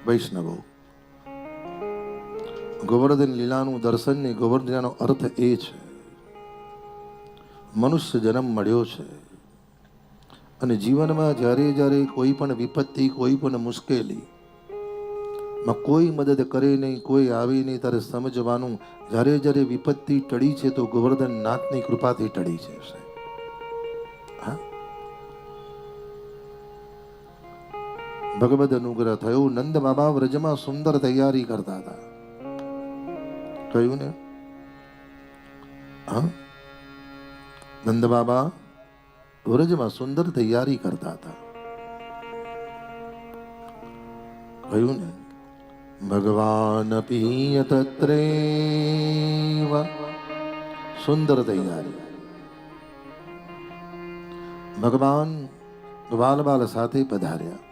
વૈષ્ણવો, ગોવર્ધન લીલાનું દર્શન ને ગોવર્ધન લીલાનો અર્થ એ છે, મનુષ્ય જન્મ મળ્યો છે અને જીવનમાં જ્યારે જ્યારે કોઈ પણ વિપત્તિ, કોઈ પણ મુશ્કેલી માં કોઈ મદદ કરે નહીં, કોઈ આવી નહીં, ત્યારે સમજવાનું જ્યારે જ્યારે વિપત્તિ ટળી છે તો ગોવર્ધન નાથની કૃપાથી ટળી છે. હા, ભગવદ અનુગ્રહ થયો. નંદ બાબા વ્રજમાં સુંદર તૈયારી કરતા હતા. કહ્યું ને, હા, નંદ બાબા વ્રજમાં સુંદર તૈયારી કરતા હતા. કહ્યું ને, ભગવાન પીય તત્રેવ, સુંદર તૈયારી. ભગવાન ગ્વાલ બાલ સાથે પધાર્યા.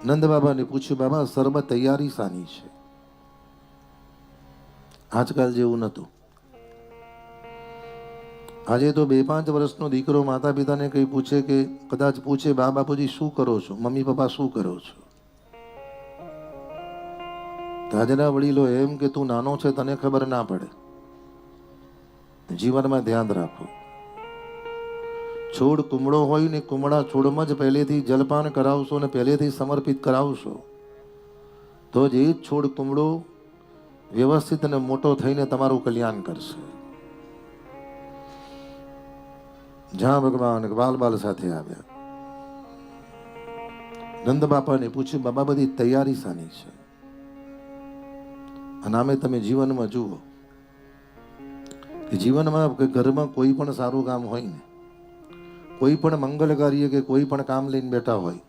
નંદ બાબાને પૂછ્યું, બાબા સર્વ તૈયારી સાની છે? આજકાલ જેવું નતું. આજે તો 2-5 વર્ષનો દીકરો માતા પિતાને કઈ પૂછે કે કદાચ પૂછે, બા બાપુજી શું કરો છો, મમ્મી પપ્પા શું કરો છો? આજના વડીલો એમ કે તું નાનો છે તને ખબર ના પડે. જીવનમાં ધ્યાન રાખો. છોડ કુમળો હોય ને, કુમળા છોડમાં જ પહેલેથી જલપાન કરાવશો ને પહેલેથી સમર્પિત કરાવશો તો જ એ જ છોડ કુમળો વ્યવસ્થિત અને મોટો થઈને તમારું કલ્યાણ કરશે. જ્યાં ભગવાન ગ્વાલ બાલ સાથે આવ્યા, નંદ બાપાને પૂછ્યું, બાબા બધી તૈયારી સાની છે? અને આમે તમે જીવનમાં જુઓ કે જીવનમાં કે ઘરમાં કોઈ પણ સારું કામ હોય ને, કોઈ પણ મંગલ કાર્ય કે કોઈ પણ કામ લઈને બેઠા હોય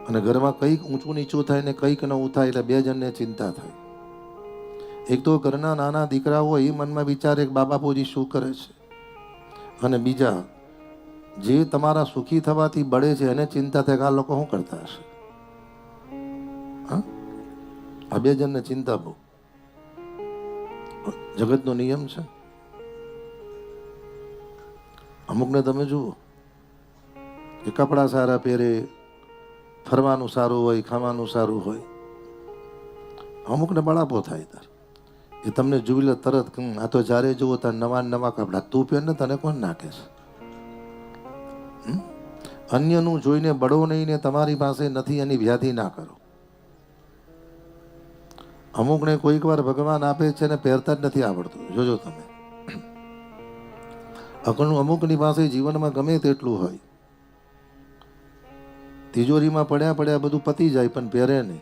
અને ઘરમાં કંઈક ઊંચું નીચું થાય ને કંઈક નવું થાય એટલે 2 જણને ચિંતા થાય. એક તો ઘરના નાના દીકરા હોય એ મનમાં વિચારે કે બાબા બાપુજી શું કરે છે, અને બીજા જે તમારા સુખી થવાથી બળે છે એને ચિંતા થાય કે આ લોકો શું કરતા હશે. હા, આ 2 જણને ચિંતા બહુ. જગતનો નિયમ છે. અમુકને તમે જુઓ કે કપડા સારા પહેરે, ફરવાનું સારું હોય, ખાવાનું સારું હોય. અમુકને બળાપો થાય તાર એ તમને જોઈ લે તરત, આ તો જ્યારે જુઓ તાર નવા નવા કપડા, તું પહેર ને તને કોણ નાખે છે? અન્યનું જોઈને બળો નહીં ને તમારી પાસે નથી એની વ્યાધિ ના કરો. અમુકને કોઈક વાર ભગવાન આપે છે ને પહેરતા જ નથી આવડતું. જોજો તમે, અમુકની પાસે જીવનમાં ગમે તેટલું હોય, તિજોરીમાં પડ્યા પડ્યા બધું પતી જાય પણ પહેરે નહીં.